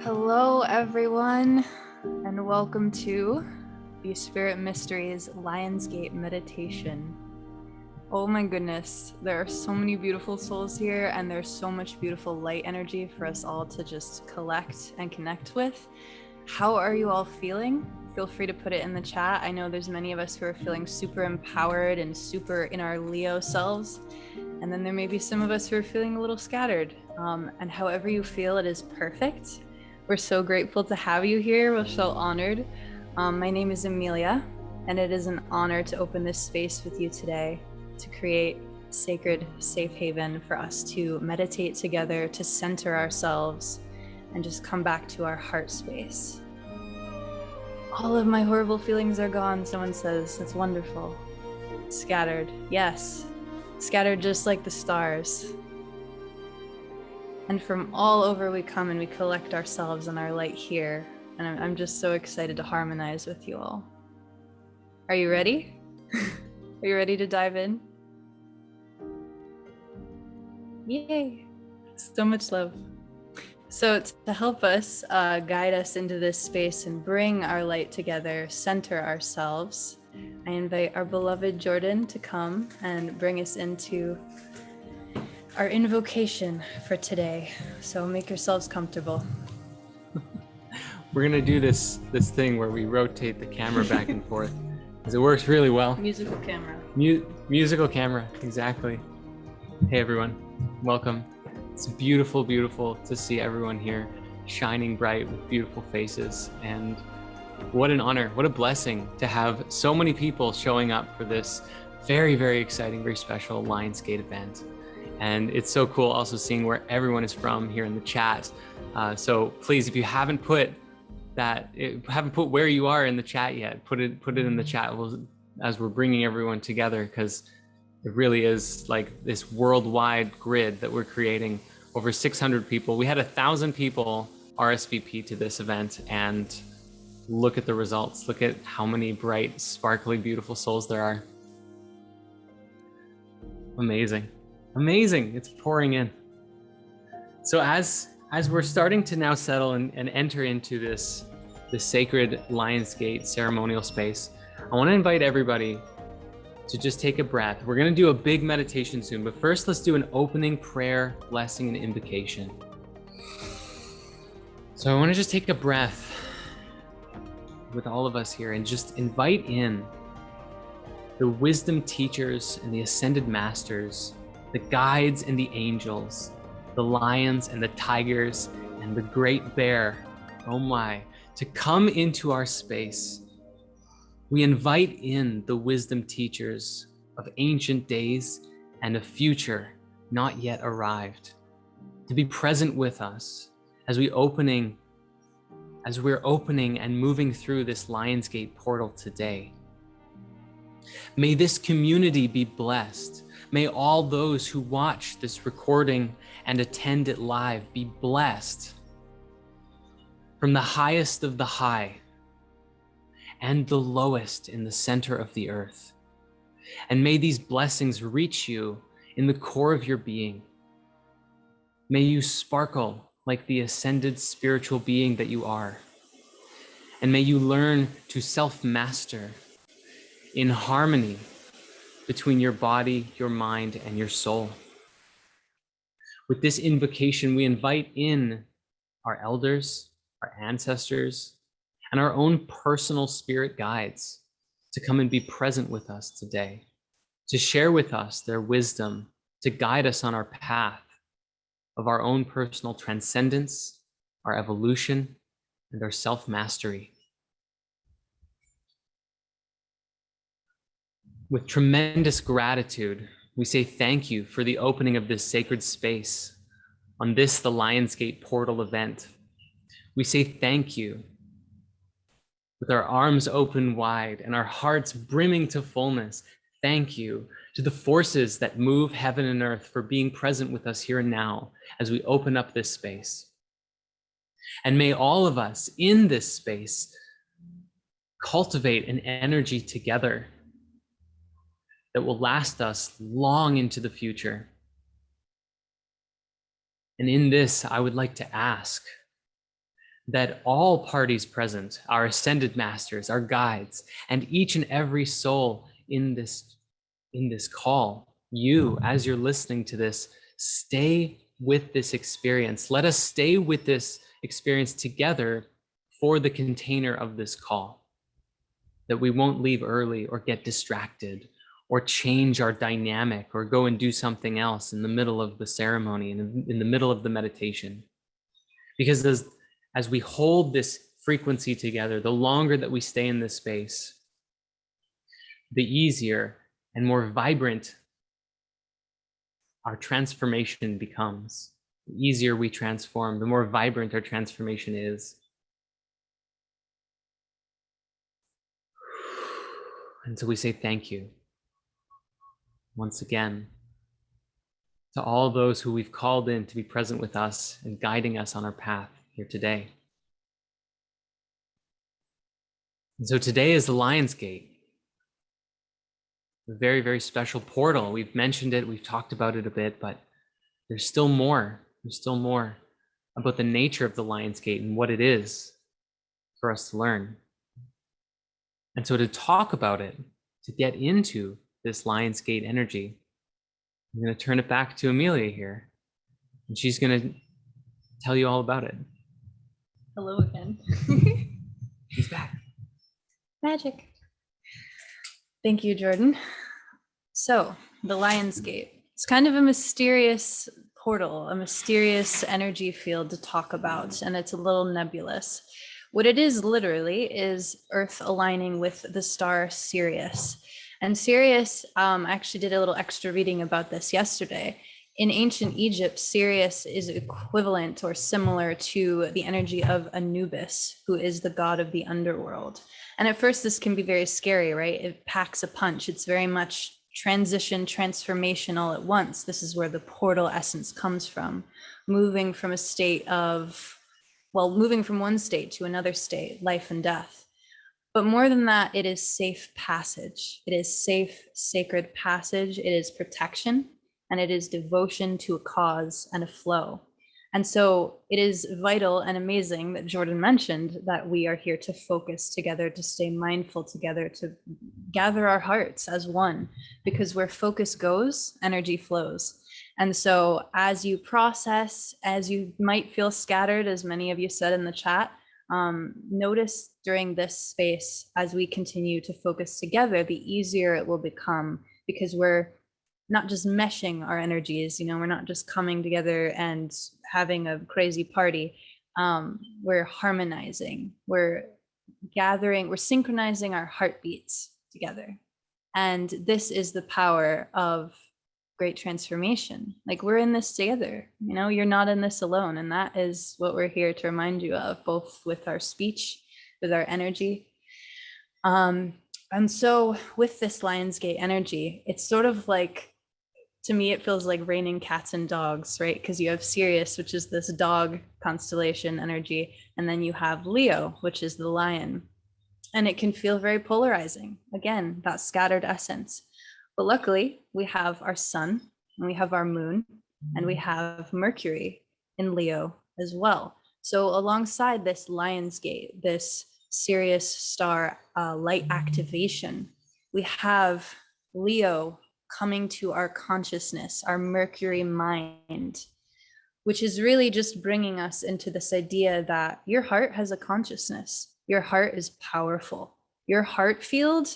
Hello, everyone, and welcome to the Spirit Mysteries Lionsgate Meditation. Oh my goodness, there are so many beautiful souls here, and there's so much beautiful light energy for us all to just collect and connect with. How are you all feeling? Feel free to put it in the chat. I know there's many of us who are feeling super empowered and super in our Leo selves. And then there may be some of us who are feeling a little scattered. And however you feel, it is perfect. We're so grateful to have you here. We're so honored. My name is Amelia, and it is an honor to open this space with you today to create a sacred safe haven for us to meditate together, to center ourselves, and just come back to our heart space. All of my horrible feelings are gone, someone says. That's wonderful. Scattered. Yes. Scattered just like the stars. And from all over we come and we collect ourselves and our light here. And I'm just so excited to harmonize with you all. Are you ready? Are you ready to dive in? Yay. So much love. So to help us guide us into this space and bring our light together, center ourselves, I invite our beloved Jordan to come and bring us into our invocation for today. So make yourselves comfortable. We're gonna do this thing where we rotate the camera back and forth, because it works really well. Musical camera. Musical camera, exactly. Hey everyone, welcome. It's beautiful, beautiful to see everyone here, shining bright with beautiful faces. And what an honor, what a blessing to have so many people showing up for this very, very exciting, very special Lionsgate event. And it's so cool also seeing where everyone is from here in the chat. So please, if you haven't put where you are in the chat yet, put it in the chat as we're bringing everyone together, because it really is like this worldwide grid that we're creating. Over 600 people. We had 1,000 people RSVP to this event, and look at the results. Look at how many bright, sparkly, beautiful souls there are. Amazing. Amazing. It's pouring in. So as we're starting to now settle and enter into this sacred Lionsgate ceremonial space, I want to invite everybody to just take a breath. We're going to do a big meditation soon, but first let's do an opening prayer, blessing, and invocation. So I want to just take a breath with all of us here and just invite in the wisdom teachers and the ascended masters, the guides and the angels, the lions and the tigers and the great bear, oh my, to come into our space. We invite in the wisdom teachers of ancient days and a future not yet arrived to be present with us as we're opening and moving through this Lionsgate portal today. May this community be blessed. May all those who watch this recording and attend it live be blessed from the highest of the high and the lowest in the center of the earth. And may these blessings reach you in the core of your being. May you sparkle like the ascended spiritual being that you are. And may you learn to self-master in harmony between your body, your mind, and your soul. With this invocation, we invite in our elders, our ancestors, and our own personal spirit guides to come and be present with us today, to share with us their wisdom, to guide us on our path of our own personal transcendence, our evolution, and our self-mastery. With tremendous gratitude, we say thank you for the opening of this sacred space on this, the Lionsgate portal event. We say thank you with our arms open wide and our hearts brimming to fullness. Thank you to the forces that move heaven and earth for being present with us here and now as we open up this space. And may all of us in this space cultivate an energy together that will last us long into the future. And in this, I would like to ask that all parties present, our ascended masters, our guides, and each and every soul in this call, you, as you're listening to this, stay with this experience. Let us stay with this experience together for the container of this call, that we won't leave early or get distracted or change our dynamic or go and do something else in the middle of the ceremony and in the middle of the meditation. Because as we hold this frequency together, the longer that we stay in this space, the easier and more vibrant our transformation becomes. The easier we transform, the more vibrant our transformation is. And so we say thank you once again to all those who we've called in to be present with us and guiding us on our path here today. And so today is the Lion's Gate, a very, very special portal. We've mentioned it, we've talked about it a bit, but there's still more. There's still more about the nature of the Lion's Gate and what it is for us to learn. And so to talk about it, to get into this Lion's Gate energy, I'm going to turn it back to Amelia here, and she's going to tell you all about it. Hello again. She's back. Magic. Thank you, Jordan. So, the Lion's Gate. It's kind of a mysterious portal, a mysterious energy field to talk about, and it's a little nebulous. What it is literally is Earth aligning with the star Sirius. And Sirius, I actually did a little extra reading about this yesterday. In ancient Egypt, Sirius is equivalent or similar to the energy of Anubis, who is the god of the underworld. And at first, this can be very scary, right? It packs a punch. It's very much transition, transformation all at once. This is where the portal essence comes from, moving from a state of, well, moving from one state to another state, life and death. But more than that, it is safe passage. It is safe, sacred passage. It is protection, and it is devotion to a cause and a flow. And so it is vital and amazing that Jordan mentioned that we are here to focus together, to stay mindful together, to gather our hearts as one, because where focus goes, energy flows. And so as you process, as you might feel scattered, as many of you said in the chat, notice during this space, as we continue to focus together, the easier it will become, because we're not just meshing our energies, we're not just coming together and having a crazy party. We're harmonizing, we're gathering, we're synchronizing our heartbeats together. And this is the power of great transformation. Like, we're in this together, you're not in this alone. And that is what we're here to remind you of, both with our speech, with our energy. And so with this Lion's Gate energy, it's sort of like, to me, it feels like raining cats and dogs, right? Because you have Sirius, which is this dog constellation energy, and then you have Leo, which is the lion. And it can feel very polarizing. Again, that scattered essence. But luckily, we have our sun, and we have our moon, and we have Mercury in Leo as well. So alongside this Lion's Gate, this Sirius star light activation, we have Leo coming to our consciousness, our Mercury mind, which is really just bringing us into this idea that your heart has a consciousness. Your heart is powerful. Your heart field,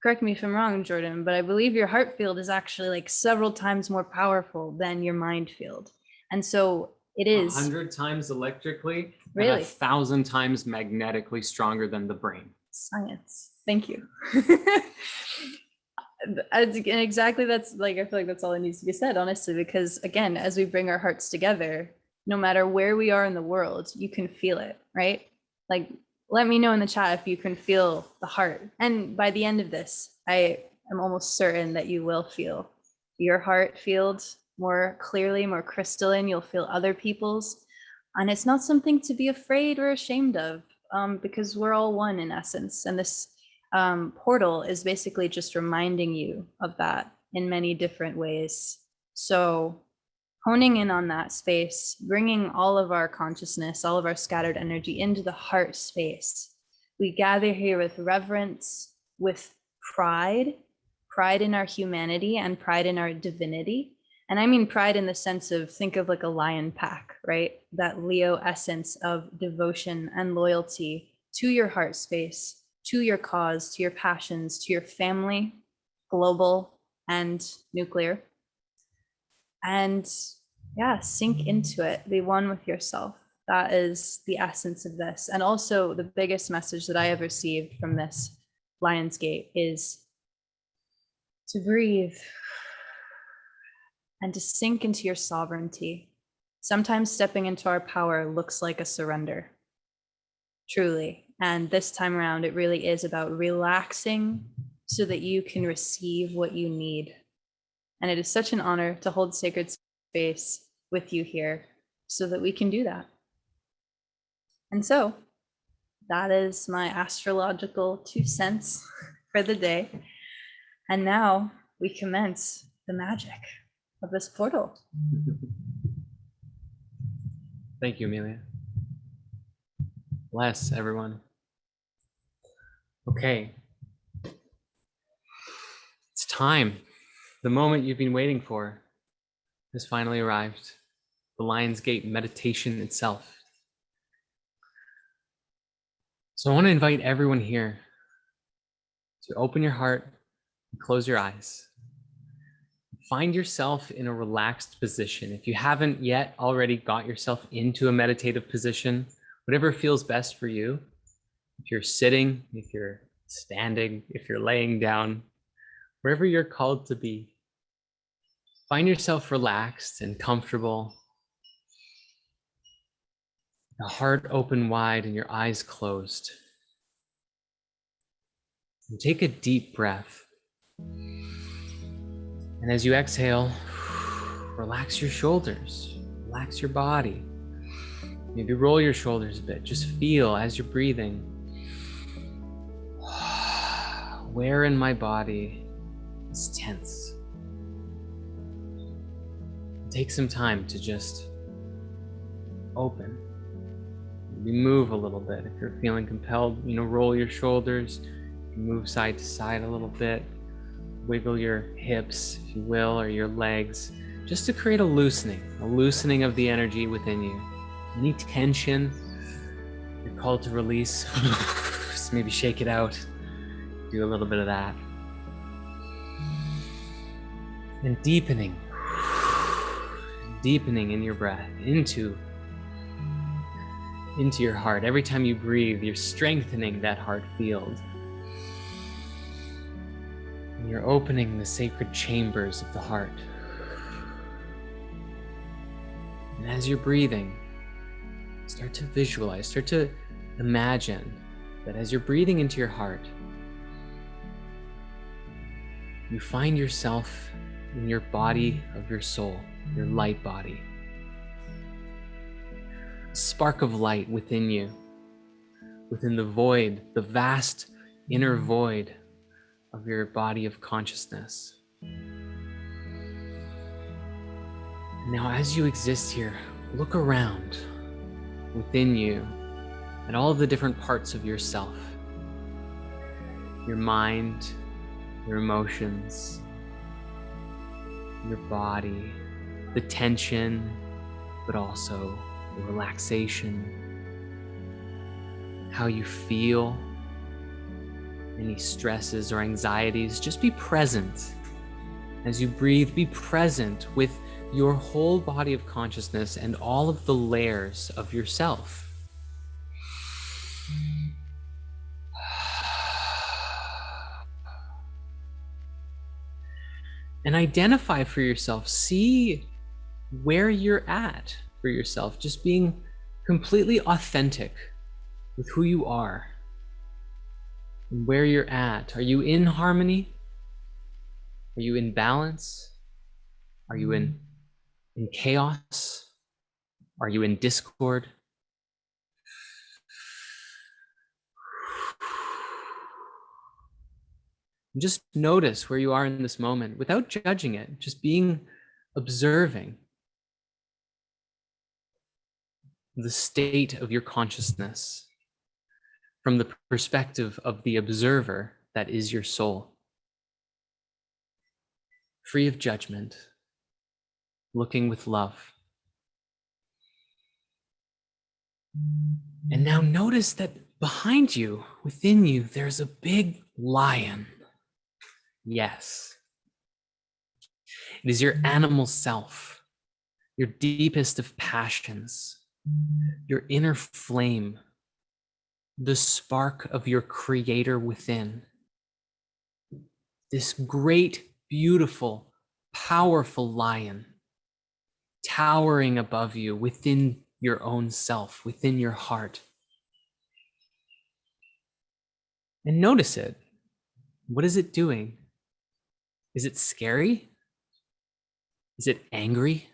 correct me if I'm wrong, Jordan, but I believe your heart field is actually like several times more powerful than your mind field. And so it is 100 times electrically, really, and 1,000 times magnetically stronger than the brain. Science. Thank you. Exactly, that's like, I feel like that's all that needs to be said, honestly, because again, as we bring our hearts together, no matter where we are in the world, you can feel it, right? Like, let me know in the chat if you can feel the heart. And by the end of this, I am almost certain that you will feel your heart field more clearly, more crystalline. You'll feel other people's. And it's not something to be afraid or ashamed of, because we're all one in essence. And this portal is basically just reminding you of that in many different ways. So honing in on that space, bringing all of our consciousness, all of our scattered energy into the heart space. We gather here with reverence, with pride, pride in our humanity and pride in our divinity. And I mean pride in the sense of, think of like a lion pack, right? That Leo essence of devotion and loyalty to your heart space, to your cause, to your passions, to your family, global and nuclear. And yeah, sink into it, be one with yourself. That is the essence of this. And also the biggest message that I have received from this Lionsgate is to breathe and to sink into your sovereignty. Sometimes stepping into our power looks like a surrender, truly. And this time around, it really is about relaxing so that you can receive what you need. And it is such an honor to hold sacred space with you here so that we can do that. And so that is my astrological 2 cents for the day. And now we commence the magic of this portal. Thank you, Amelia. Bless everyone. Okay. It's time. The moment you've been waiting for has finally arrived. The Lionsgate meditation itself. So I want to invite everyone here to open your heart and close your eyes. Find yourself in a relaxed position. If you haven't yet already got yourself into a meditative position, whatever feels best for you. If you're sitting, if you're standing, if you're laying down, wherever you're called to be, find yourself relaxed and comfortable. The heart open wide and your eyes closed. And take a deep breath. And as you exhale, relax your shoulders, relax your body. Maybe roll your shoulders a bit. Just feel as you're breathing. Where in my body is tense? Take some time to just open. Maybe move a little bit. If you're feeling compelled, roll your shoulders, move side to side a little bit. Wiggle your hips, if you will, or your legs, just to create a loosening of the energy within you. Any tension you're called to release, just maybe shake it out. Do a little bit of that. And deepening in your breath into your heart. Every time you breathe, you're strengthening that heart field. And you're opening the sacred chambers of the heart. And as you're breathing, start to visualize, start to imagine that as you're breathing into your heart, you find yourself in your body of your soul, your light body. A spark of light within you, within the void, the vast inner void of your body of consciousness. Now, as you exist here, look around within you at all of the different parts of yourself. Your mind, your emotions, your body, the tension, but also the relaxation, how you feel, any stresses or anxieties. Just be present. As you breathe, be present with your whole body of consciousness and all of the layers of yourself. And identify for yourself, see where you're at for yourself, just being completely authentic with who you are and where you're at. Are you in harmony? Are you in balance? Are you in chaos? Are you in discord? Just notice where you are in this moment without judging it, just being observing. the state of your consciousness from the perspective of the observer that is your soul, free of judgment, looking with love. And now notice that behind you, within you, there's a big lion. Yes, it is your animal self, your deepest of passions, your inner flame, the spark of your creator within. This great, beautiful, powerful lion towering above you within your own self, within your heart. And notice it. What is it doing? Is it scary? Is it angry?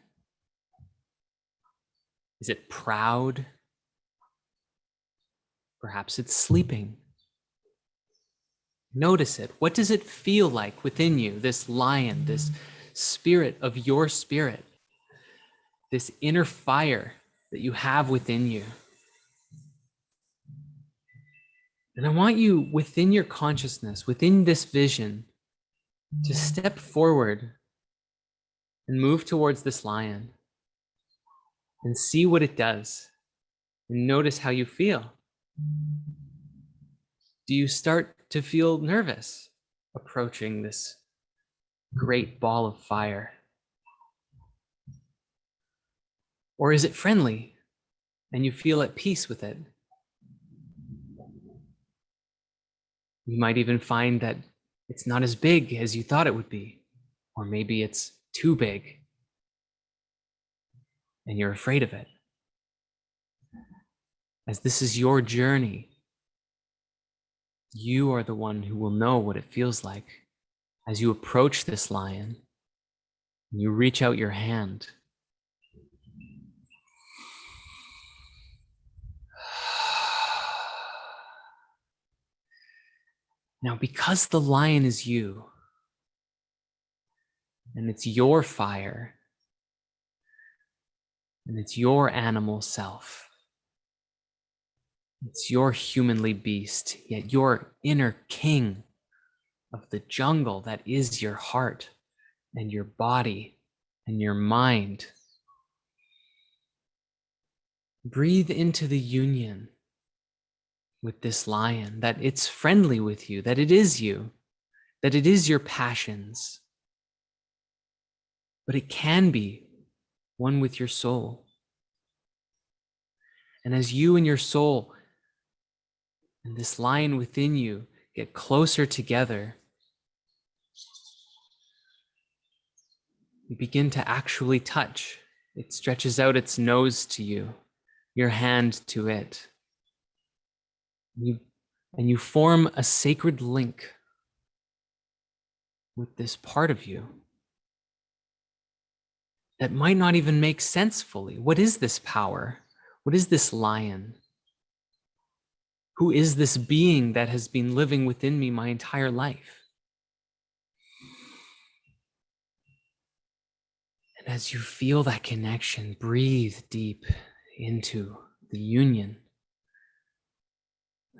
Is it proud? Perhaps it's sleeping. Notice it. What does it feel like within you, this lion, this spirit of your spirit, this inner fire that you have within you? And I want you, within your consciousness, within this vision, to step forward and move towards this lion and see what it does. And notice how you feel. Do you start to feel nervous approaching this great ball of fire? Or is it friendly and you feel at peace with it? You might even find that it's not as big as you thought it would be, or maybe it's too big and you're afraid of it. As this is your journey, you are the one who will know what it feels like as you approach this lion and you reach out your hand. Now, because the lion is you, and it's your fire, and it's your animal self, it's your humanly beast, yet your inner king of the jungle that is your heart and your body and your mind. Breathe into the union with this lion, that it's friendly with you, that it is you, that it is your passions, but it can be one with your soul. And as you and your soul and this lion within you get closer together, you begin to actually touch. It stretches out its nose to you, your hand to it. And you form a sacred link with this part of you that might not even make sense fully. What is this power? What is this lion? Who is this being that has been living within me my entire life? And as you feel that connection, breathe deep into the union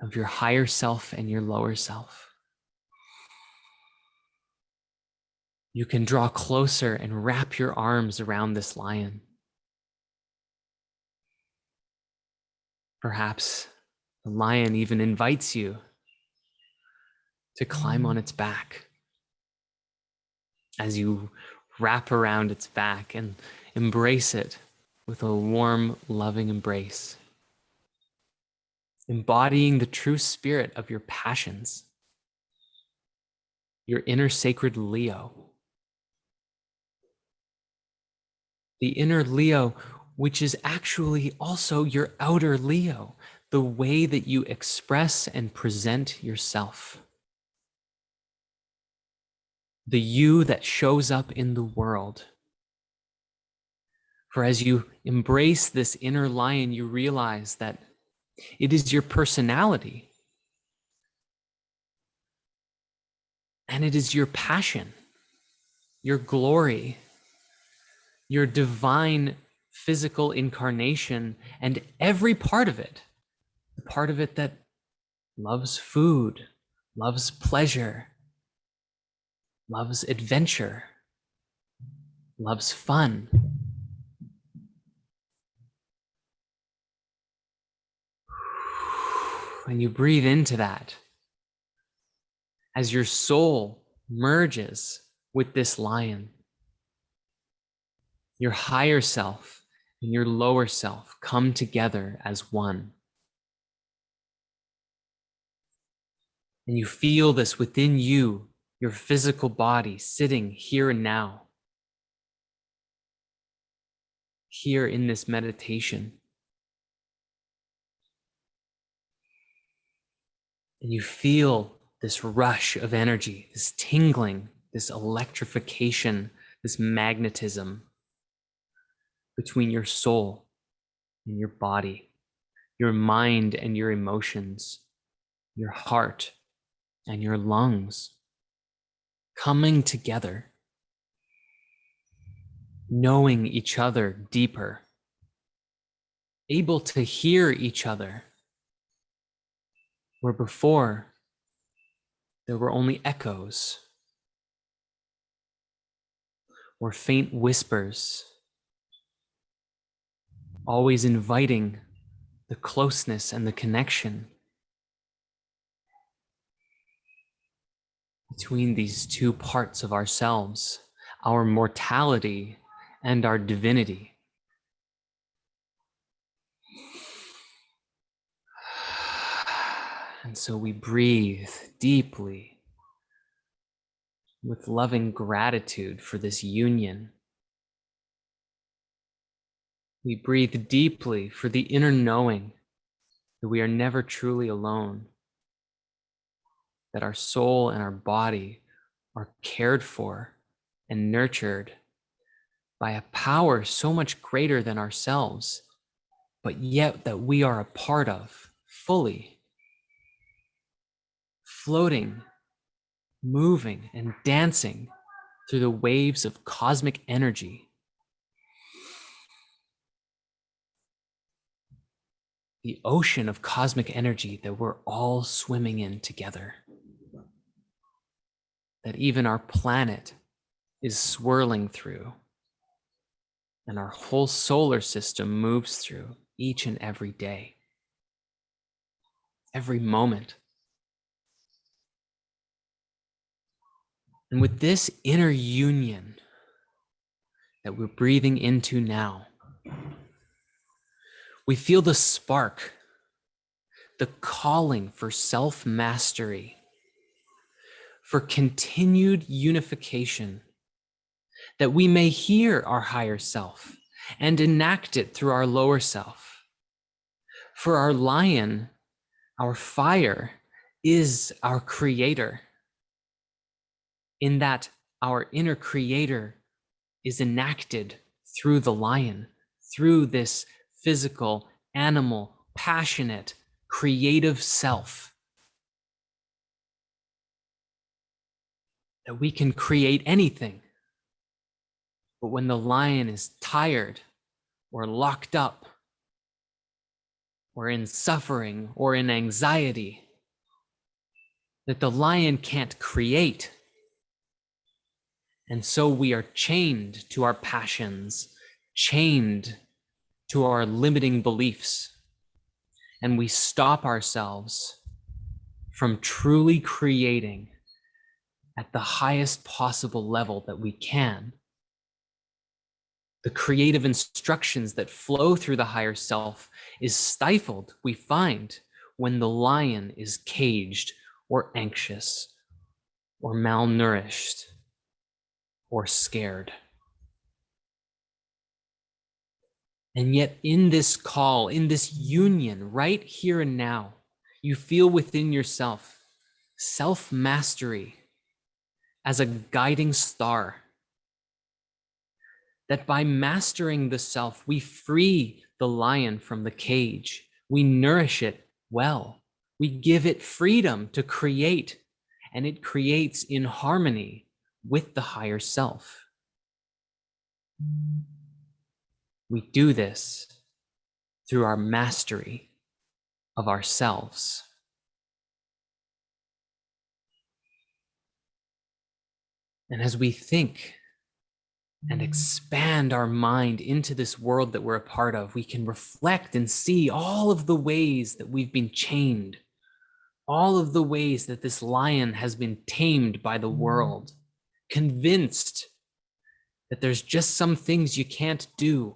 of your higher self and your lower self. You can draw closer and wrap your arms around this lion. Perhaps the lion even invites you to climb on its back. As you wrap around its back and embrace it with a warm, loving embrace, embodying the true spirit of your passions, your inner sacred Leo. The inner Leo, which is actually also your outer Leo, the way that you express and present yourself. The you that shows up in the world. For as you embrace this inner lion, you realize that it is your personality. And it is your passion, your glory, your divine physical incarnation and every part of it, the part of it that loves food, loves pleasure, loves adventure, loves fun. When you breathe into that, as your soul merges with this lion, your higher self and your lower self come together as one. And you feel this within you, your physical body sitting here and now, here in this meditation. And you feel this rush of energy, this tingling, this electrification, this magnetism between your soul and your body, your mind and your emotions, your heart and your lungs coming together, knowing each other deeper, able to hear each other, where before there were only echoes or faint whispers, always inviting the closeness and the connection between these two parts of ourselves, our mortality and our divinity. And so we breathe deeply with loving gratitude for this union. We breathe deeply for the inner knowing that we are never truly alone, that our soul and our body are cared for and nurtured by a power so much greater than ourselves, but yet that we are a part of fully, floating, moving, and dancing through the waves of cosmic energy. The ocean of cosmic energy that we're all swimming in together. That even our planet is swirling through, and our whole solar system moves through each and every day, every moment. And with this inner union that we're breathing into now, we feel the spark, the calling for self-mastery, for continued unification, that we may hear our higher self and enact it through our lower self. For our lion, our fire, is our creator, in that our inner creator is enacted through the lion, through this physical, animal, passionate, creative self. That we can create anything. But when the lion is tired or locked up or in suffering or in anxiety, that the lion can't create. And so we are chained to our passions, chained to our limiting beliefs, and we stop ourselves from truly creating at the highest possible level that we can. The creative instructions that flow through the higher self is stifled, we find, when the lion is caged or anxious or malnourished or scared. And yet in this call, in this union, right here and now, you feel within yourself self-mastery as a guiding star. That by mastering the self, we free the lion from the cage. We nourish it well. We give it freedom to create, and it creates in harmony with the higher self. We do this through our mastery of ourselves. And as we think and expand our mind into this world that we're a part of, we can reflect and see all of the ways that we've been chained, all of the ways that this lion has been tamed by the world, convinced that there's just some things you can't do,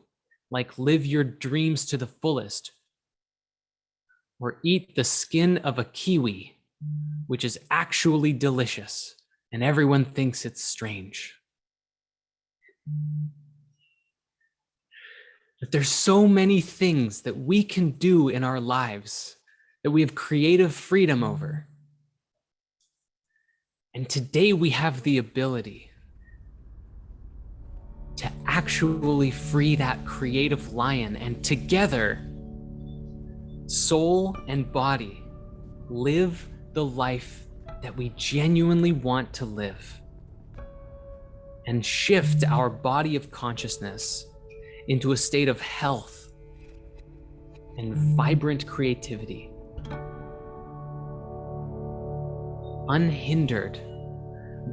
like live your dreams to the fullest, or eat the skin of a kiwi, which is actually delicious, and everyone thinks it's strange. But there's so many things that we can do in our lives that we have creative freedom over. And today we have the ability to actually free that creative lion, and together, soul and body, live the life that we genuinely want to live, and shift our body of consciousness into a state of health and vibrant creativity, unhindered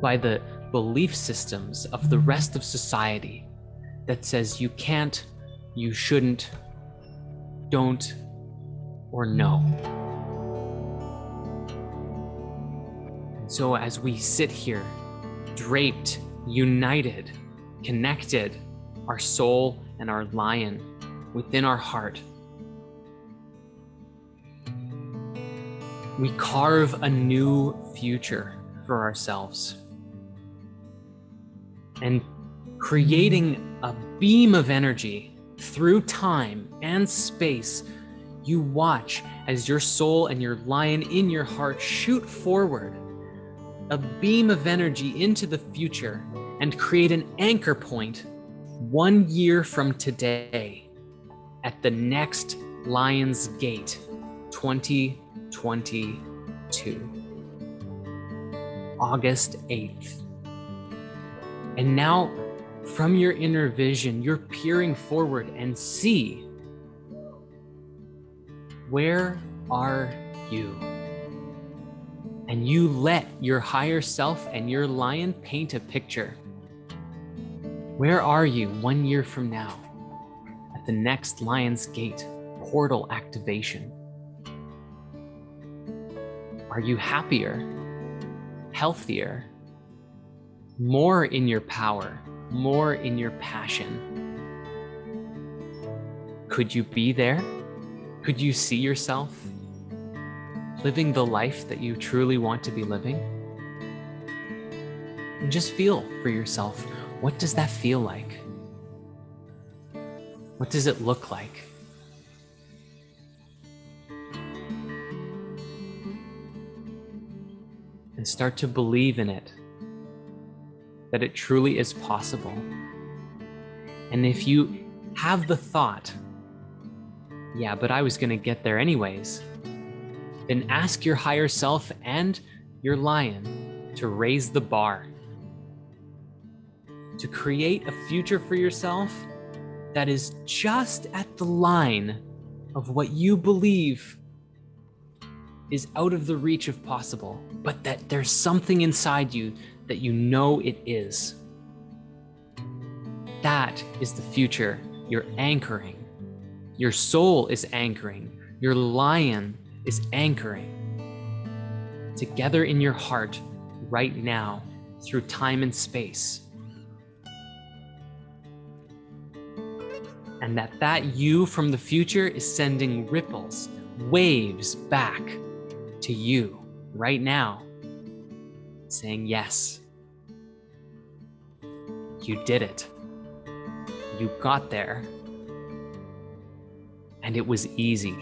by the belief systems of the rest of society that says you can't, you shouldn't, don't, or no. And so as we sit here, draped, united, connected, our soul and our lion within our heart, we carve a new future for ourselves. And creating a beam of energy through time and space, you watch as your soul and your lion in your heart shoot forward, a beam of energy into the future, and create an anchor point 1 year from today at the next Lion's Gate 2022, August 8th. And now, from your inner vision, you're peering forward and see, where are you? And you let your higher self and your lion paint a picture. Where are you 1 year from now at the next Lion's Gate portal activation? Are you happier, healthier, more in your power, more in your passion? Could you be there? Could you see yourself living the life that you truly want to be living? And just feel for yourself, what does that feel like? What does it look like? And start to believe in it, that it truly is possible. And if you have the thought, yeah, but I was going to get there anyways, then ask your higher self and your lion to raise the bar, to create a future for yourself that is just at the line of what you believe is out of the reach of possible, but that there's something inside you that you know it is. That is the future you're anchoring. Your soul is anchoring. Your lion is anchoring. Together in your heart right now through time and space. And that you from the future is sending ripples, waves back to you right now, saying, yes, you did it. You got there. And it was easy.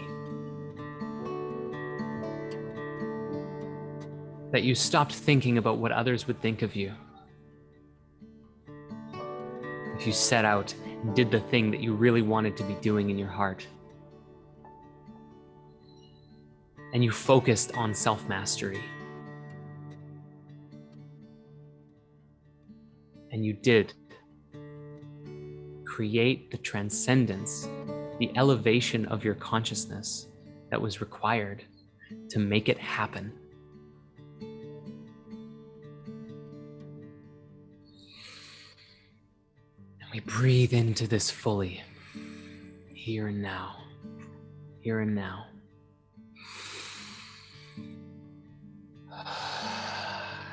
That you stopped thinking about what others would think of you. If you set out and did the thing that you really wanted to be doing in your heart. And you focused on self-mastery. And you did create the transcendence, the elevation of your consciousness that was required to make it happen. And we breathe into this fully, here and now, here and now.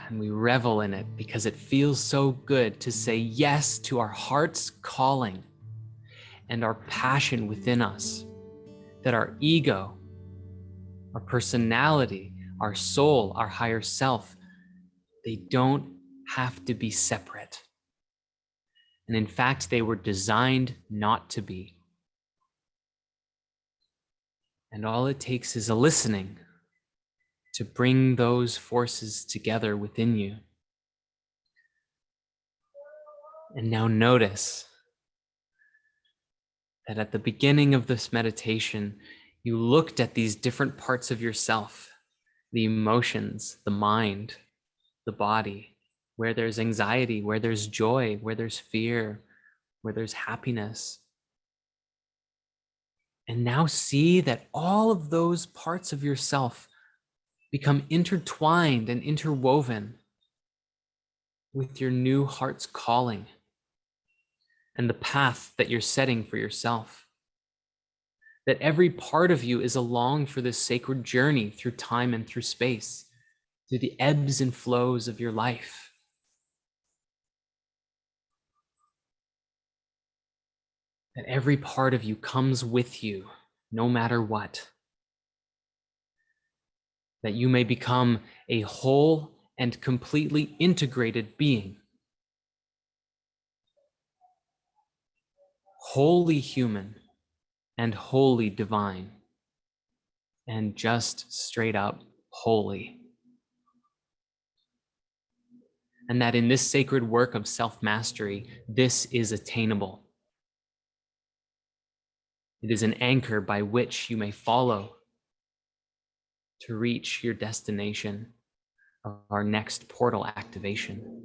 And we revel in it because it feels so good to say yes to our heart's calling and our passion within us, that our ego, our personality, our soul, our higher self, they don't have to be separate. And in fact, they were designed not to be. And all it takes is a listening to bring those forces together within you. And now notice that at the beginning of this meditation, you looked at these different parts of yourself, the emotions, the mind, the body, where there's anxiety, where there's joy, where there's fear, where there's happiness. And now see that all of those parts of yourself become intertwined and interwoven with your new heart's calling and the path that you're setting for yourself. That every part of you is along for this sacred journey through time and through space, through the ebbs and flows of your life. That every part of you comes with you, no matter what. That you may become a whole and completely integrated being. Wholly human and wholly divine. And just straight up holy. And that in this sacred work of self-mastery, this is attainable. It is an anchor by which you may follow to reach your destination of our next portal activation.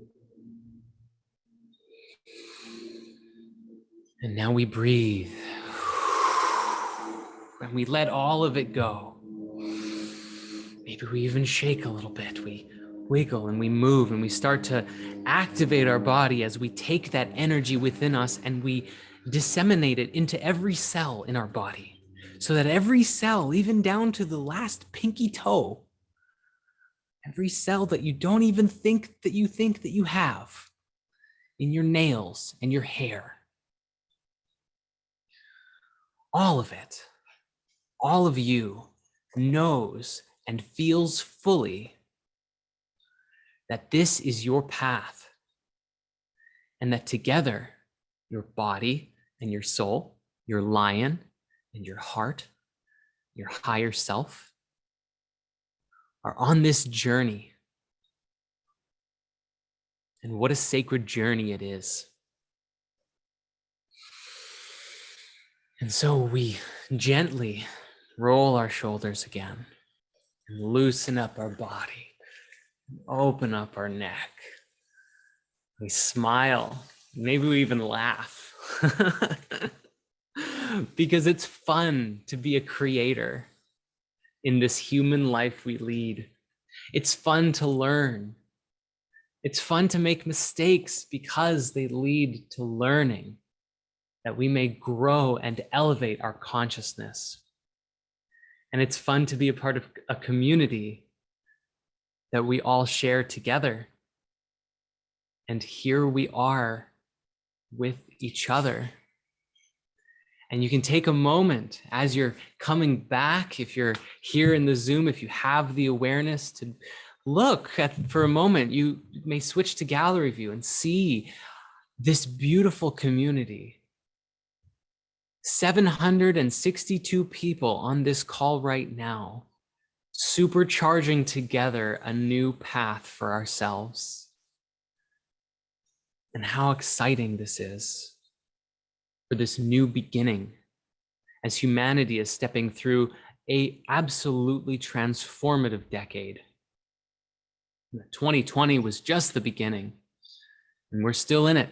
And now we breathe. And we let all of it go. Maybe we even shake a little bit. We wiggle and we move and we start to activate our body as we take that energy within us and we disseminate it into every cell in our body. So that every cell, even down to the last pinky toe, every cell that you don't even think that you have in your nails and your hair, all of it, all of you knows and feels fully that this is your path and that together your body and your soul, your lion and your heart, your higher self are on this journey. And what a sacred journey it is. And so we gently roll our shoulders again and loosen up our body, open up our neck. We smile, maybe we even laugh because it's fun to be a creator in this human life we lead. It's fun to learn. It's fun to make mistakes because they lead to learning, that we may grow and elevate our consciousness. And it's fun to be a part of a community that we all share together. And here we are with each other. And you can take a moment as you're coming back, if you're here in the Zoom, if you have the awareness to look at, for a moment, you may switch to gallery view and see this beautiful community. 762 people on this call right now, supercharging together a new path for ourselves. And how exciting this is for this new beginning as humanity is stepping through a absolutely transformative decade. 2020 was just the beginning, and we're still in it.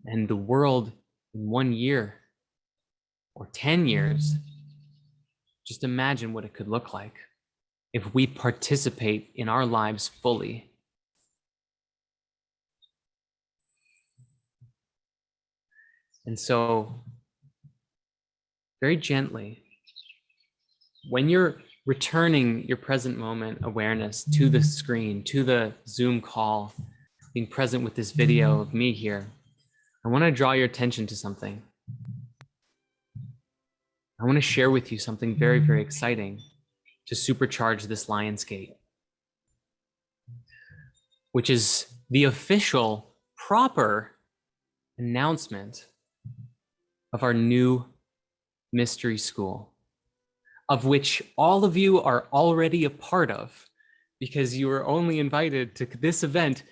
and the world in 1 year or 10 years. Just imagine what it could look like if we participate in our lives fully. And so, very gently, when you're returning your present moment awareness to the screen, to the Zoom call, being present with this video of me here, I want to draw your attention to something. I want to share with you something very, very exciting to supercharge this Lionsgate, which is the official, proper announcement of our new mystery school, of which all of you are already a part of, because you were only invited to this event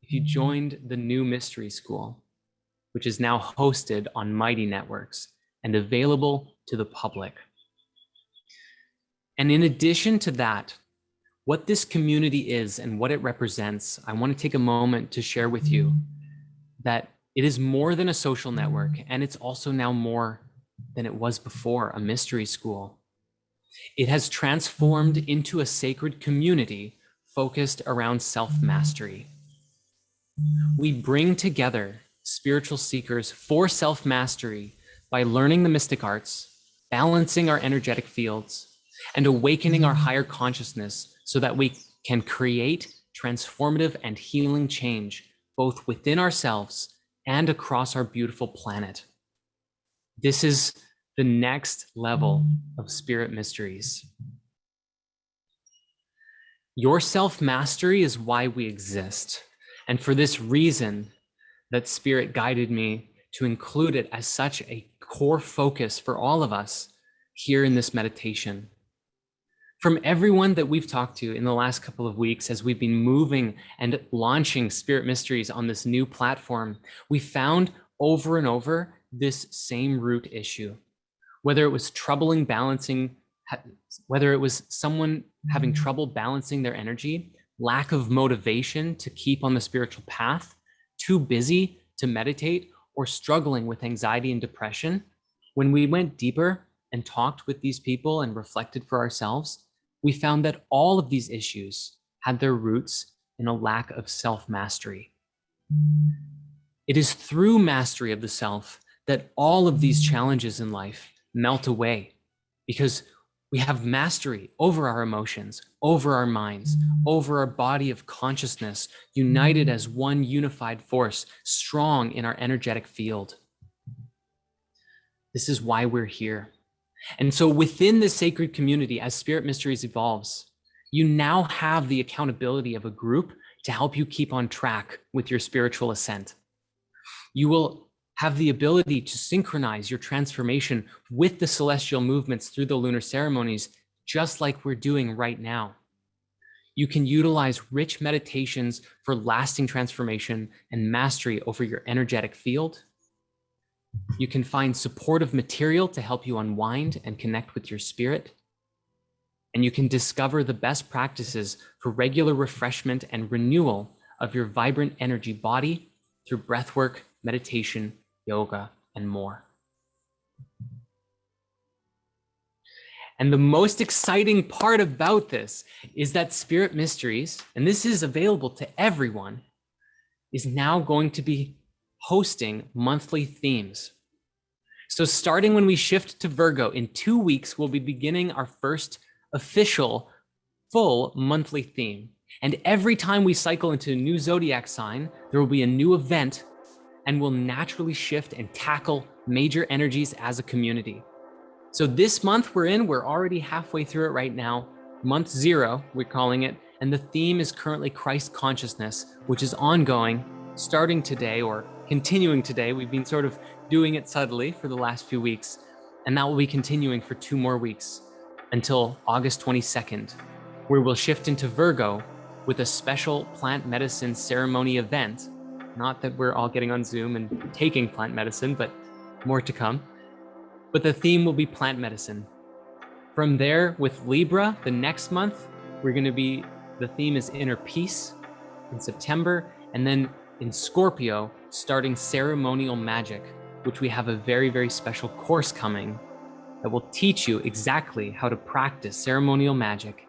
if you joined the new mystery school, which is now hosted on Mighty Networks and available to the public. And in addition to that, what this community is and what it represents, I want to take a moment to share with you that it is more than a social network, and it's also now more than it was before, a mystery school. It has transformed into a sacred community focused around self-mastery. We bring together spiritual seekers for self-mastery by learning the mystic arts, balancing our energetic fields, and awakening our higher consciousness so that we can create transformative and healing change both within ourselves and across our beautiful planet. This is the next level of spirit mysteries. Your self-mastery is why we exist. And for this reason, that Spirit guided me to include it as such a core focus for all of us here in this meditation. From everyone that we've talked to in the last couple of weeks, as we've been moving and launching Spirit Mysteries on this new platform, we found over and over this same root issue. Whether it was whether it was someone having trouble balancing their energy, lack of motivation to keep on the spiritual path, too busy to meditate, or struggling with anxiety and depression, when we went deeper and talked with these people and reflected for ourselves, we found that all of these issues had their roots in a lack of self-mastery. It is through mastery of the self that all of these challenges in life melt away, because we have mastery over our emotions, over our minds, over our body of consciousness, united as one unified force, strong in our energetic field. This is why we're here. And so within this sacred community, as Spirit Mysteries evolves, you now have the accountability of a group to help you keep on track with your spiritual ascent. You will have the ability to synchronize your transformation with the celestial movements through the lunar ceremonies, just like we're doing right now. You can utilize rich meditations for lasting transformation and mastery over your energetic field. You can find supportive material to help you unwind and connect with your spirit. And you can discover the best practices for regular refreshment and renewal of your vibrant energy body through breathwork, meditation, yoga, and more. And the most exciting part about this is that Spirit Mysteries, and this is available to everyone, is now going to be hosting monthly themes. So starting when we shift to Virgo, in 2 weeks, we'll be beginning our first official full monthly theme. And every time we cycle into a new zodiac sign, there will be a new event, and we'll naturally shift and tackle major energies as a community. So this month we're already halfway through it right now. Month 0, we're calling it. And the theme is currently Christ consciousness, which is ongoing, starting today or continuing today. We've been sort of doing it subtly for the last few weeks. And that will be continuing for 2 more weeks until August 22nd, where we'll shift into Virgo with a special plant medicine ceremony event. Not that we're all getting on Zoom and taking plant medicine, but more to come. But the theme will be plant medicine. From there, with Libra, the next month, the theme is inner peace in September. And then in Scorpio, starting ceremonial magic, which we have a very, very special course coming that will teach you exactly how to practice ceremonial magic.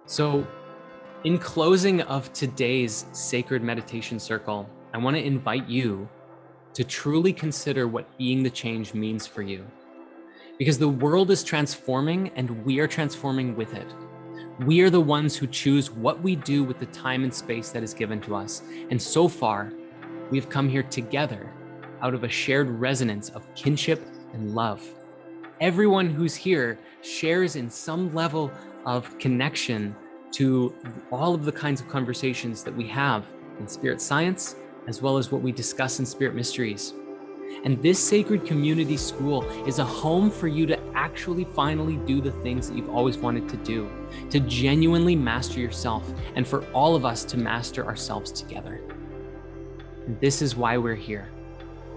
So, in closing of today's sacred meditation circle, I want to invite you to truly consider what being the change means for you. Because the world is transforming and we are transforming with it. We are the ones who choose what we do with the time and space that is given to us. And so far, we have come here together out of a shared resonance of kinship and love. Everyone who's here shares in some level of connection to all of the kinds of conversations that we have in spirit science, as well as what we discuss in spirit mysteries. And this sacred community school is a home for you to actually finally do the things that you've always wanted to do, to genuinely master yourself, and for all of us to master ourselves together. And this is why we're here.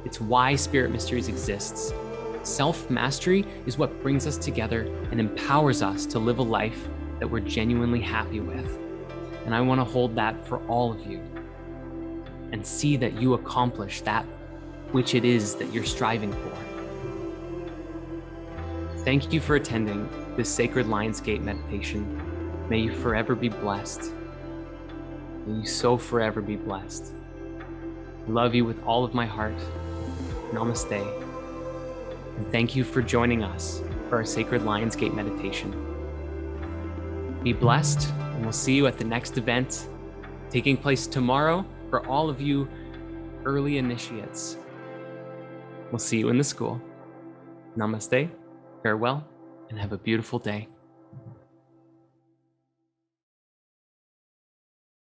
It's why Spirit Mysteries exists. Self-mastery is what brings us together and empowers us to live a life that we're genuinely happy with. And I want to hold that for all of you and see that you accomplish that which it is that you're striving for. Thank you for attending this sacred Lionsgate meditation. May you forever be blessed. May you so forever be blessed. I love you with all of my heart. Namaste. And thank you for joining us for our sacred Lionsgate meditation. Be blessed, and we'll see you at the next event taking place tomorrow for all of you early initiates. We'll see you in the school. Namaste, farewell, and have a beautiful day.